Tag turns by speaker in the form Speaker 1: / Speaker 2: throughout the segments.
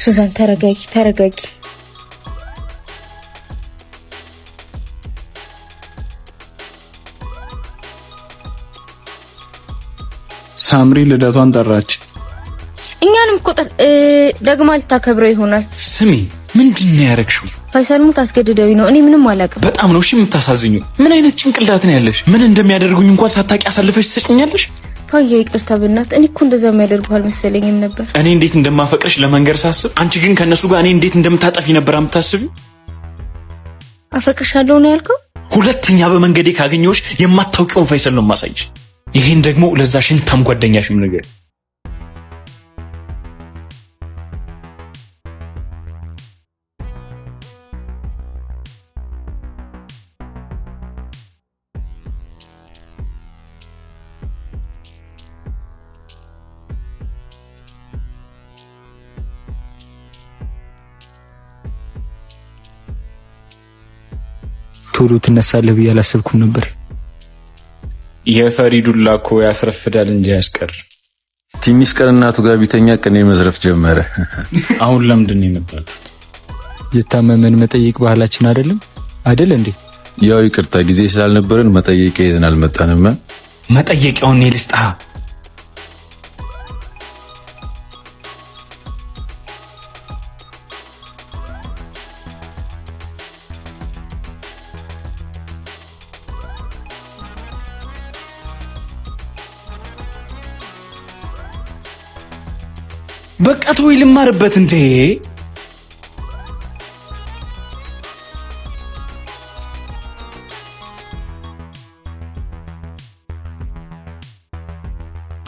Speaker 1: ሱዛን ተረጋጊ
Speaker 2: ሳምሪ ልደቷን ጠራች
Speaker 1: እኛንም ደግማ ልታከብረው ይሆናል
Speaker 2: ስሚ ምንድነው ያረክሽው
Speaker 1: ፋይሰልሙ ታስገድደውኝ ነው እኔ ምንም አላውቅም
Speaker 2: በጣም ነው እሺ የምታሳዝኙ ምን አይነት ጭንቅላት ነው ያለሽ ምን እንደሚያደርጉኝ እንኳን ሳታቂ አሳልፈሽ ትሰጪኛለሽ
Speaker 1: ታየ ይቅርታ በእናትህ እኔ እኮ እንደዛ የሚያደርጉሃል መሰለኝም ነበር
Speaker 2: እኔ እንዴት እንደማፈቅርሽ ለመንገር ሳስብ አንቺ ግን ከነሱ ጋር እኔ እንዴት እንደምታጠፊ ነበር አምታስቢ
Speaker 1: አፈቅርሻለሁ ነው ያልከው
Speaker 2: ሁለተኛ በመንገዴ ካገኘሁሽ የማታውቂውን ፋይሰል ነው ማሳይሽ ይሄን ደግሞ ለዛሽን ታምጓደኛሽም ነገር ቶሎ ትነሳለህ ብዬ አላሰብኩም ነበር የፈሪዱላ እኮ ያስረፍዳል እንጂ ያስቀር
Speaker 3: ትንሽ ቀንናቱ ጋር ቢተኛ ቀኔ መዝረፍ ጀመረ
Speaker 2: አሁን ለምንድን ነው የመጣችሁት
Speaker 4: የታመመን መጠየቅ ባህላችን አይደል እንዴ
Speaker 3: ያው ይቅርታ ጊዜ ስላልነበረን መጠየቅ ይዘን አልመጣንም
Speaker 2: መጠየቂያውን ልስጣ በቃ ተወይ ልማርበት እንዴ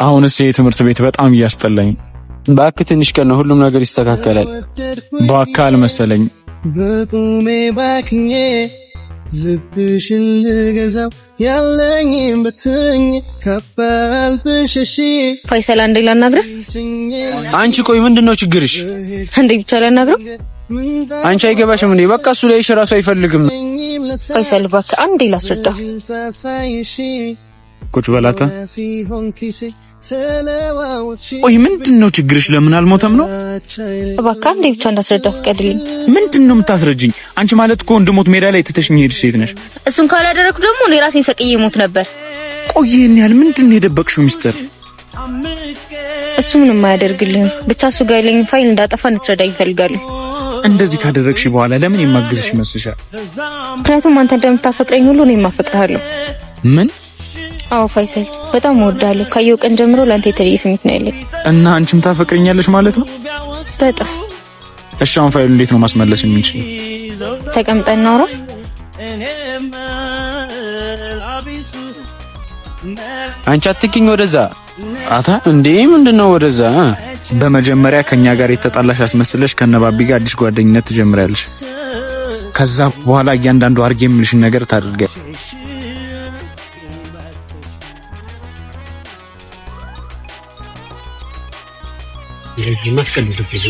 Speaker 2: አሁንስ የትምህርት ቤት በጣም እያስጠላኝ
Speaker 4: ባክ ትንሽ ቀን ነው ሁሉም ነገር ይስተካከላል
Speaker 2: ባካል መሰለኝ
Speaker 5: በቁሜ ባክኜ ልብሽን ልገዛው ያለኝም በትኝ ከበልብሽ እሺ
Speaker 1: ፋይሰል አንዴ ላናግረህ
Speaker 4: አንቺ ቆይ ምንድነው ችግርሽ
Speaker 1: አንዴ ብቻ ላናግረው
Speaker 4: አንቺ አይገባሽም እንዴ በቃ እሱ ላይ ራሱ አይፈልግም
Speaker 1: ፋይሰል እባክህ አንዴ ላስረዳ
Speaker 2: ቁጭ በላታ ቆይ ምንድነው ችግርሽ ለምን አልሞተም ነው
Speaker 1: እባክህ አንዴ ብቻ እንዳስረዳ ፍቀድልኝ
Speaker 2: ምንድነው የምታስረጂኝ አንቺ ማለት እኮ እንደሞት ሜዳ ላይ ትተሽኝ ሄድሽ ሴት ነሽ
Speaker 1: እሱን ካላደረኩ ደግሞ እኔ ራሴን ሰቅዬ ሞት ነበር
Speaker 2: ቆይ ይሄን ያህል ምንድነው የደበቅሽው ሚስጥር
Speaker 1: እሱ ምንም አያደርግልህም ብቻ እሱ ጋር ያለኝ ፋይል እንዳጠፋ እንድትረዳኝ እፈልጋለሁ
Speaker 2: እንደዚህ ካደረግሽ በኋላ ለምን የማግዝሽ ይመስልሻል
Speaker 1: ምክንያቱም አንተ እንደምታፈቅረኝ ሁሉ እኔም አፈቅርሃለሁ
Speaker 2: ምን
Speaker 1: አዎ ፋይሰል በጣም ወዳለሁ ካየው ቀን ጀምሮ ላንተ የተለየ ስሜት ነው ያለኝ
Speaker 2: እና አንቺም ታፈቅረኛለሽ ማለት ነው
Speaker 1: በጣም
Speaker 2: እሺ አሁን ፋይሉ እንዴት ነው ማስመለስ የምንችል
Speaker 1: ተቀምጠን እናውራ
Speaker 4: አንቺ አትኪኝ ወደዛ
Speaker 2: አታ
Speaker 4: እንዴ ምንድነው ወደዛ
Speaker 2: በመጀመሪያ ከኛ ጋር የተጣላሽ አስመስለሽ ከነባቢ ጋር አዲስ ጓደኝነት ትጀምሪያለሽ ከዛ በኋላ እያንዳንዱ አርጌ የምልሽን ነገር ታደርጊያለሽ
Speaker 6: ለዚህ ማስቀልዱ ጊዜ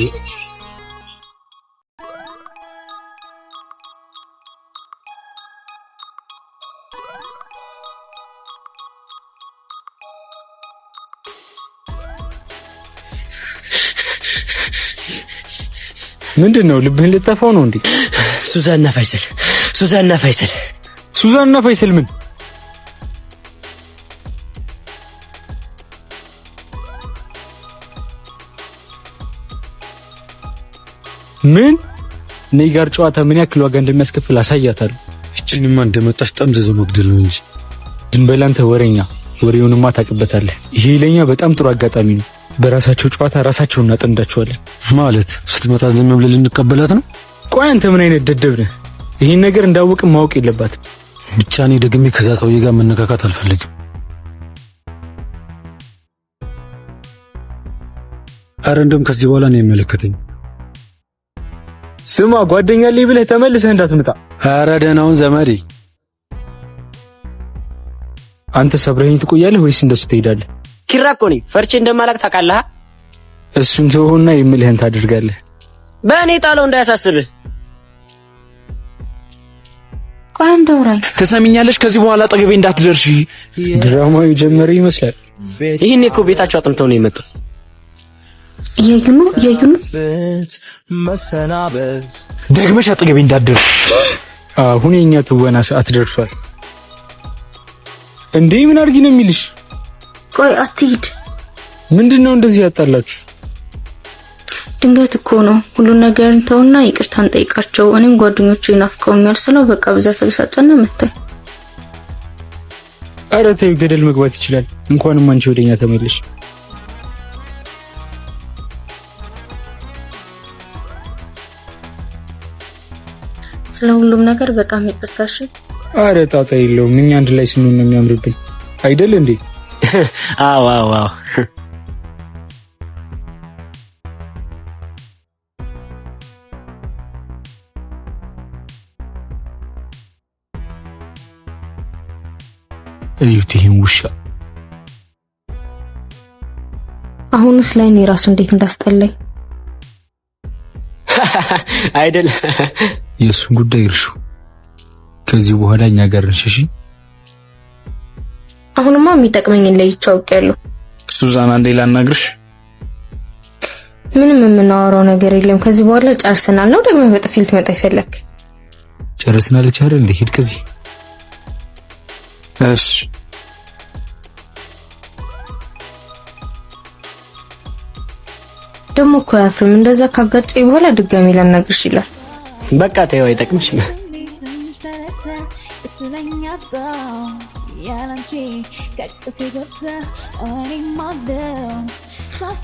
Speaker 4: ምንድነው ልብህን ልጠፋው ነው እንዴ
Speaker 6: ሱዛንና ፋይሰል
Speaker 4: ምን ምን ነይ ጋር ጨዋታ ምን ያክል ዋጋ እንደሚያስከፍል አሳያታለሁ
Speaker 3: እቺንማ እንደመጣሽ ጠምዘዘው መግደል ነው እንጂ
Speaker 4: ዝም በል አንተ ወሬኛ ወሬውንማ ታውቅበታለህ ይሄ ለኛ በጣም ጥሩ አጋጣሚ ነው በራሳቸው ጨዋታ ራሳቸውን እናጠንዳቸዋለን
Speaker 3: ማለት ስትመጣ ዝም ብለን ልንቀበላት ነው
Speaker 4: ቆይ አንተ ምን አይነት ደደብ ነህ ይሄን ነገር እንዳወቅ ማወቅ የለባትም
Speaker 3: ብቻ እኔ ደግሜ ከዛ ሰውዬ ጋር መነካካት አልፈልግም አረ እንደውም ከዚህ በኋላ ነው የሚመለከተኝ
Speaker 4: ስማ ጓደኛ ላይ ብለህ ተመልሰህ እንዳትመጣ
Speaker 3: አረ ደህናውን ዘመዴ
Speaker 4: አንተ ሰብረኸኝ ትቆያለህ ወይስ እንደሱ ትሄዳለህ
Speaker 6: ኪራኮኒ ፈርቼ እንደማላክ ታውቃለህ
Speaker 4: እሱን ተውና የምልህን ታደርጋለህ
Speaker 6: በእኔ ጣለው እንዳያሳስብህ
Speaker 1: ቋንዶራይ
Speaker 2: ተሰሚኛለሽ ከዚህ በኋላ ጠገቤ እንዳትደርሺ
Speaker 4: ድራማው ጀመረ ይመስላል
Speaker 6: ይሄኔ እኮ ቤታቸው አጥንተው ነው የመጡት
Speaker 1: እያዩ ነው
Speaker 5: መሰናበት
Speaker 2: ደግመሽ አጠገቤ እንዳትደርሽ።
Speaker 4: አሁን የኛ ትወና ሰዓት ደርሷል። እንዴ ምን አድርጊ ነው የሚልሽ?
Speaker 1: ቆይ አትሂድ።
Speaker 4: ምንድነው እንደዚህ ያጣላችሁ?
Speaker 1: ድንገት እኮ ነው። ሁሉን ነገር እንተውና ይቅርታን ጠይቃቸው። እኔም ጓደኞቼ ናፍቀውኛል ስለው በቃ በዛ ተበሳጨና መጣ።
Speaker 4: ኧረ ተይው፣ ገደል መግባት ይችላል። እንኳንም አንቺ ወደኛ ተመለሽ።
Speaker 1: ስለ ሁሉም ነገር በጣም ይቅርታሽ።
Speaker 4: ኧረ ጣጣ የለውም። እኛ አንድ ላይ ስንሆን ነው የሚያምርብን አይደል እንዴ?
Speaker 6: አዎ አዎ አዎ።
Speaker 4: እዩት ይሄን ውሻ።
Speaker 1: አሁንስ ላይ ነው ራሱ እንዴት እንዳስጠላኝ
Speaker 6: አይደል?
Speaker 4: የእሱን ጉዳይ እርሹ። ከዚህ በኋላ እኛ ጋር እንሽሽ።
Speaker 1: አሁንማ የሚጠቅመኝን ለይቼ አውቄያለሁ።
Speaker 2: ሱዛና እንዴ ላናግርሽ።
Speaker 1: ምንም የምናወራው ነገር የለም። ከዚህ በኋላ ጨርሰናል ነው ደግሞ በጥፊ ልትመጣ ይፈለክ?
Speaker 4: ጨርሰናል አይደል እንዴ? ሂድ ከዚህ።
Speaker 2: እሺ
Speaker 1: ደግሞ እኮ አያፍርም። እንደዛ ካጋጨኝ በኋላ ድጋሚ ላናግርሽ ይላል።
Speaker 6: በቃ ተይው፣ አይጠቅምሽም።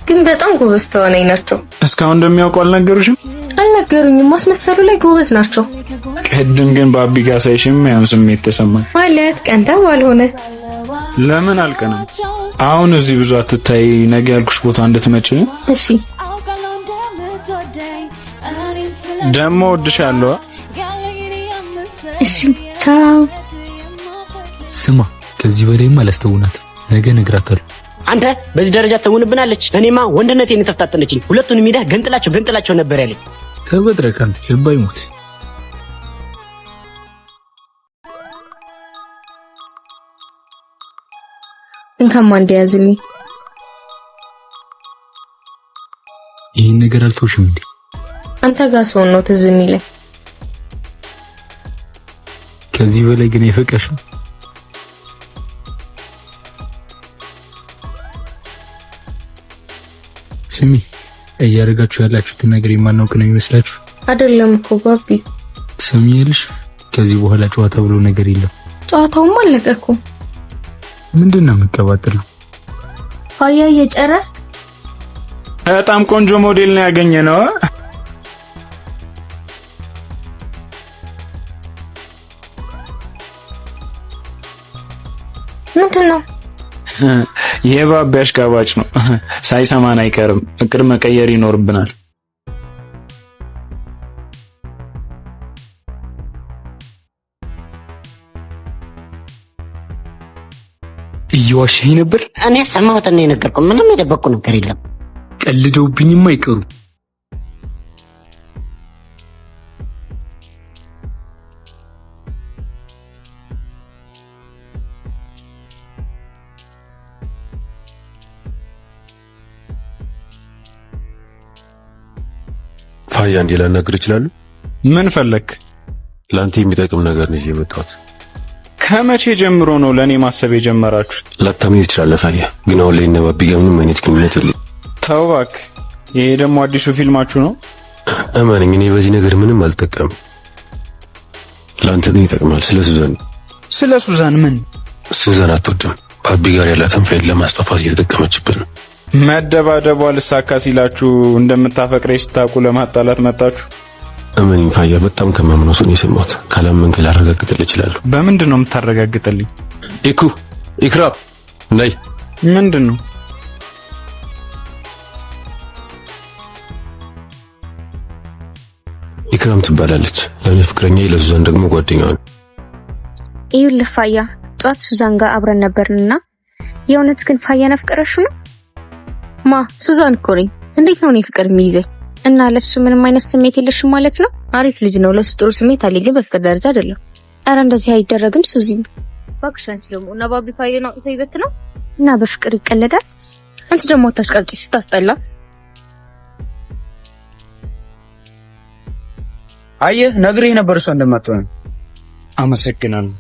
Speaker 1: ግን በጣም ጎበዝ ተዋናይ ናቸው።
Speaker 2: እስካሁን እንደሚያውቁ አልነገሩሽም?
Speaker 1: አልነገሩኝም። ማስመሰሉ ላይ ጎበዝ ናቸው።
Speaker 2: ቅድም ግን ባቢ ጋር ሳይሽም ያን ስሜት ተሰማኝ።
Speaker 1: ማለት ቀንታ ባልሆነ
Speaker 2: ለምን አልቀናም? አሁን እዚህ ብዙ አትታይ፣ ነገ ያልኩሽ ቦታ እንድትመጪ።
Speaker 1: እሺ
Speaker 2: ደሞ ወድሻለሁ።
Speaker 1: እሺ ቻው።
Speaker 4: ስማ ከዚህ በላይማ አላስተውናት፣ ነገ እነግራታለሁ።
Speaker 6: አንተ በዚህ ደረጃ ተውንብናለች። እኔማ ወንድነቴን ተፈታተነችኝ። ሁለቱንም ሄዳ ገንጥላቸው ነበር ያለኝ።
Speaker 4: ተበድረካንት ልባ ይሞት።
Speaker 1: እንከማ እንደያዝልኝ
Speaker 4: ይሄን ነገር አልተውሽም እንዴ?
Speaker 1: አንተ ጋር ሰው ነው ትዝ የሚለኝ።
Speaker 4: ከዚህ በላይ ግን አይፈቀሽም። ስሚ እያደረጋችሁ ያላችሁትን ነገር የማናውቅ ነው የሚመስላችሁ?
Speaker 1: አይደለም እኮ ባቢ።
Speaker 4: ትሰሚያለሽ? ከዚህ በኋላ ጨዋታ ብሎ ነገር የለም።
Speaker 1: ጨዋታውም አለቀ እኮ።
Speaker 4: ምንድነው የምትቀባጥለው?
Speaker 1: ፋያ እየጨረስክ?
Speaker 2: በጣም ቆንጆ ሞዴል ነው ያገኘነው።
Speaker 1: ምንድነው?
Speaker 2: የባቢ አሽቃባጭ ነው። ሳይሰማን አይቀርም። እቅድ መቀየር ይኖርብናል።
Speaker 4: እየዋሸኝ ነበር።
Speaker 6: እኔ ሰማሁትና የነገርኩህ ምንም የደበቅኩ ነገር የለም።
Speaker 4: ቀልደውብኝም አይቀሩ።
Speaker 3: ፋያ እንዴ ላናግር ይችላል?
Speaker 2: ምን ፈለክ?
Speaker 3: ላንተ የሚጠቅም ነገር ነው ይዤ መጣሁት።
Speaker 2: ከመቼ ጀምሮ ነው ለኔ ማሰብ የጀመራችሁት?
Speaker 3: ላታምኝ ትችላለህ ፋያ፣ ግን አሁን ላይ እነ ባቢ ጋር ምንም አይነት ግንኙነት የለም።
Speaker 2: ተው እባክህ። ይሄ ደግሞ አዲሱ ፊልማችሁ ነው?
Speaker 3: እመነኝ፣ እኔ በዚህ ነገር ምንም አልጠቀምም። ላንተ ግን ይጠቅማል።
Speaker 2: ስለ ሱዛን ምን?
Speaker 3: ሱዛን አትወድም። ባቢ ጋር ያላትን ፋይል ለማስጠፋት እየተጠቀመችበት ነው።
Speaker 2: መደባደቧ ልሳካ ሲላችሁ እንደምታፈቅረኝ ስታውቁ ለማጣላት መጣችሁ?
Speaker 3: እመነኝ ፋያ፣ በጣም ከማምነው ሰው ነው የሰማሁት። ካላመንክ ላረጋግጥልህ እችላለሁ።
Speaker 2: በምንድን ነው የምታረጋግጥልኝ?
Speaker 3: ኢክራ ነይ።
Speaker 2: ምንድን ነው?
Speaker 3: ኢክራም ትባላለች። ለኔ ፍቅረኛዬ፣ ለሱዛን ደግሞ ጓደኛዋ ነው።
Speaker 1: ይኸውልህ ፋያ፣ ጧት ሱዛን ጋር አብረን ነበርንና የእውነት ግን ፋያ አፍቅረሽ ነው? ሱዛን እኮ ነኝ። እንዴት ነው እኔ ፍቅር የሚይዘኝ? እና ለሱ ምንም አይነት ስሜት የለሽም ማለት ነው? አሪፍ ልጅ ነው፣ ለሱ ጥሩ ስሜት አለኝ፣ ግን በፍቅር ደረጃ አይደለም። ኧረ እንደዚህ አይደረግም ሱዚ። ባክሻንስ ደግሞ እና ባቢ ፋይል ነው ይበት ነው እና በፍቅር ይቀለዳል። አንተ ደግሞ አታሽቀብጪ ስታስጠላ።
Speaker 2: አየህ ነግሬህ ነበር እሷ እንደማትሆን።
Speaker 4: አመሰግናለሁ።